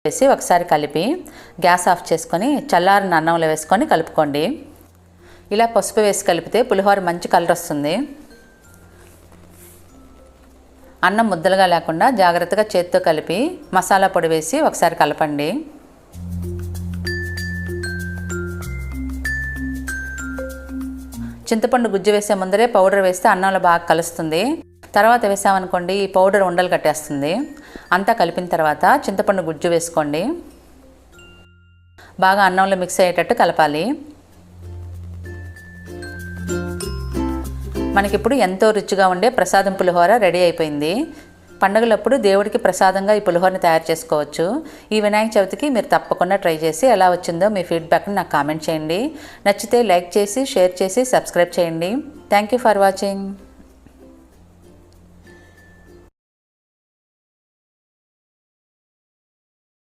వేసి ఒకసారి కలిపి గ్యాస్ ఆఫ్ చేసుకొని చల్లారిన అన్నంలో వేసుకొని కలుపుకోండి. ఇలా పసుపు వేసి కలిపితే పులిహోర మంచి కలర్ వస్తుంది. అన్నం ముద్దలుగా లేకుండా జాగ్రత్తగా చేత్తో కలిపి మసాలా పొడి వేసి ఒకసారి కలపండి. చింతపండు గుజ్జు వేసే ముందరే పౌడర్ వేస్తే అన్నంలో బాగా కలుస్తుంది. తర్వాత వేసామనుకోండి ఈ పౌడర్ ఉండలు కట్టేస్తుంది. అంతా కలిపిన తర్వాత చింతపండు గుజ్జు వేసుకోండి. బాగా అన్నంలో మిక్స్ అయ్యేటట్టు కలపాలి. మనకిప్పుడు ఎంతో రుచిగా ఉండే ప్రసాదం పులిహోర రెడీ అయిపోయింది. పండుగలప్పుడు దేవుడికి ప్రసాదంగా ఈ పులిహోరని తయారు చేసుకోవచ్చు. ఈ వినాయక చవితికి మీరు తప్పకుండా ట్రై చేసి ఎలా వచ్చిందో మీ ఫీడ్బ్యాక్ని నాకు కామెంట్ చేయండి. నచ్చితే లైక్ చేసి షేర్ చేసి సబ్స్క్రైబ్ చేయండి. Thank you for watching.